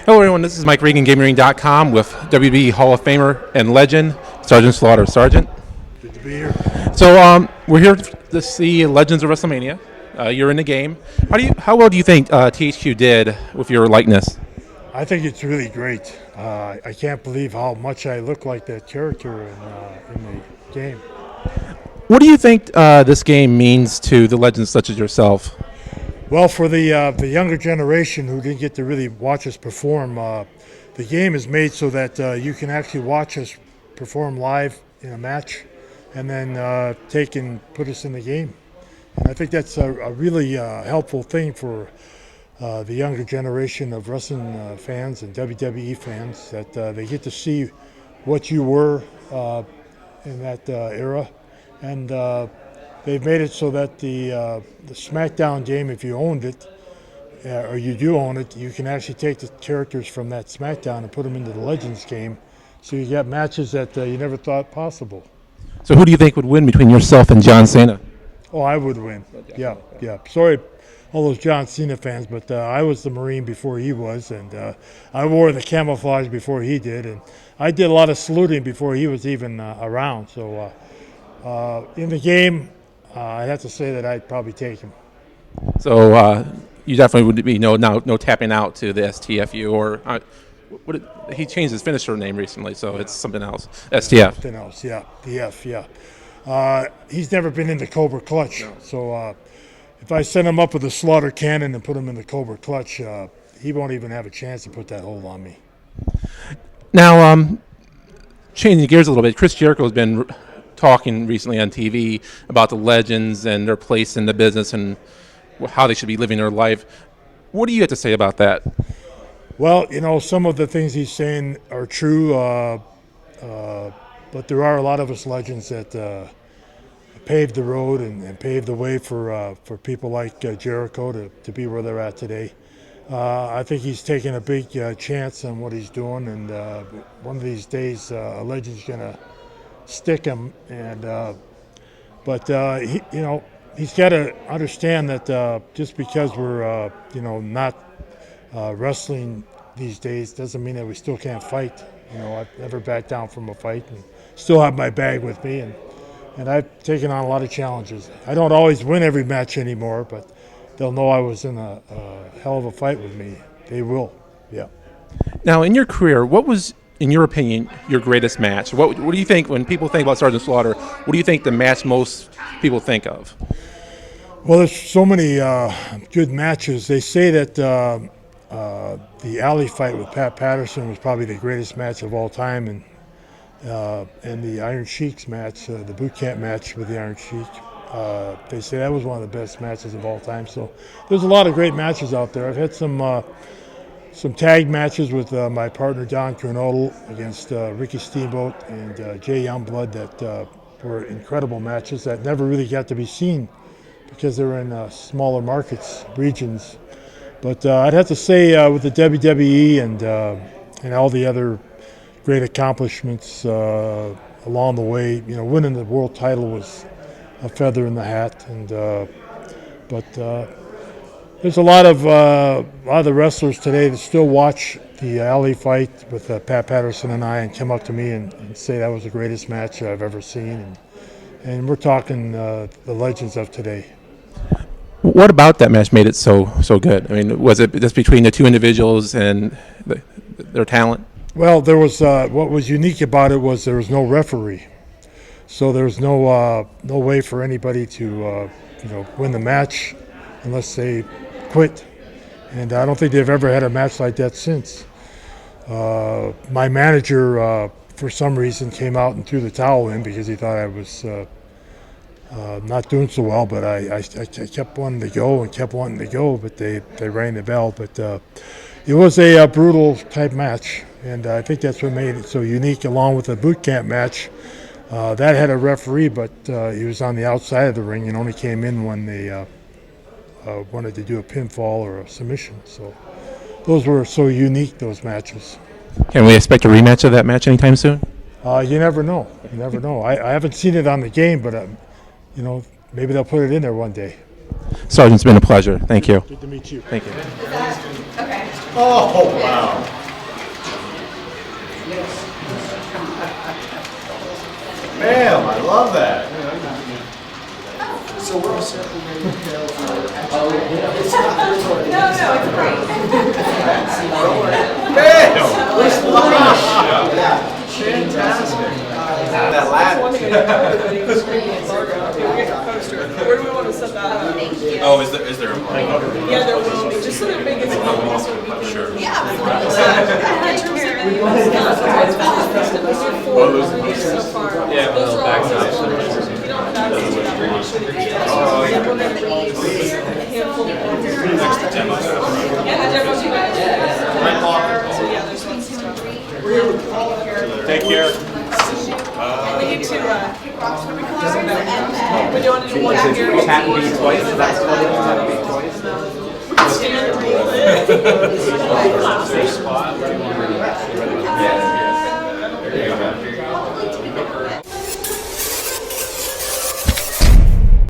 Hello, everyone. This is Mike Regan, GameRing.com, with WWE Hall of Famer and legend, Sergeant Slaughter. Sergeant. Good to be here. So we're here to see Legends of WrestleMania. You're in the game. How well do you think THQ did with your likeness? I think it's really great. I can't believe how much I look like that character in the game. What do you think this game means to the legends such as yourself? Well, for the younger generation who didn't get to really watch us perform, the game is made so that you can actually watch us perform live in a match, and then take and put us in the game. And I think that's a really helpful thing for the younger generation of wrestling fans and WWE fans, that they get to see what you were in that era, and they've made it so that the SmackDown game, if you owned it, or you do own it, you can actually take the characters from that SmackDown and put them into the Legends game, so you get matches that you never thought possible. So who do you think would win between yourself and John Cena? Oh, I would win. Yeah. Sorry, all those John Cena fans, but I was the Marine before he was, and I wore the camouflage before he did, and I did a lot of saluting before he was even around. So in the game, I'd have to say that I'd probably take him. So you definitely would be no tapping out to the STFU, or he changed his finisher name recently, so it's something else. STF. Something else, yeah. The F, yeah. He's never been in the Cobra Clutch, so if I send him up with a Slaughter Cannon and put him in the Cobra Clutch, he won't even have a chance to put that hold on me. Now, changing gears a little bit, Chris Jericho has been talking recently on TV about the legends and their place in the business and how they should be living their life. What do you have to say about that? Well, some of the things he's saying are true, but there are a lot of us legends that paved the road and paved the way for people like Jericho to be where they're at today. I think he's taking a big chance on what he's doing, and one of these days a legend's going to stick him. But he's got to understand that just because we're not wrestling these days doesn't mean that we still can't fight. I've never backed down from a fight and still have my bag with me, and I've taken on a lot of challenges. I don't always win every match anymore, but they'll know I was in a hell of a fight with me. They will, yeah. Now, in your career, what was, in your opinion, your greatest match? What do you think, when people think about Sergeant Slaughter, what do you think the match most people think of? Well, there's so many good matches. They say that the alley fight with Pat Patterson was probably the greatest match of all time, and the Iron Sheik's match, the boot camp match with the Iron Sheik, they say that was one of the best matches of all time. So there's a lot of great matches out there. I've had some tag matches with my partner Don Coronado against Ricky Steamboat and Jay Youngblood that were incredible matches that never really got to be seen because they were in smaller markets, regions. But I'd have to say with the WWE and all the other great accomplishments along the way, winning the world title was a feather in the hat. But there's a lot of the wrestlers today that still watch the alley fight with Pat Patterson and I and come up to me and say that was the greatest match I've ever seen. And we're talking the legends of today. What about that match made it so good? I mean, was it just between the two individuals and their talent? Well, there was what was unique about it was there was no referee, so there was no way for anybody to win the match unless they quit, and I don't think they've ever had a match like that since. My manager, for some reason, came out and threw the towel in because he thought I was not doing so well, but I kept wanting to go, but they rang the bell. But it was a brutal type match, and I think that's what made it so unique, along with the boot camp match. That had a referee, but he was on the outside of the ring and only came in when they wanted to do a pinfall or a submission. So those were so unique, those matches. Can we expect a rematch of that match anytime soon? You never know. You never know. I haven't seen it on the game, but maybe they'll put it in there one day. Sergeant, it's been a pleasure. Thank you. Good to meet you. Thank you. Okay. Oh, wow. Bam! I love that. So we're all set. We're ready to go. No, it's great. Bam! Fantastic. That lad. Where do we want to set that up? Oh, is there a Yeah, there will be. Just so they're big as possible so we can. Sure. Yeah. Yeah, but they'll backside. Next to demos. So yeah, there's lots of stuff. Take care. We need to we don't do one here. Tap me twice. That's what it is. Tap me twice. Stand and roll it. Is there a spot?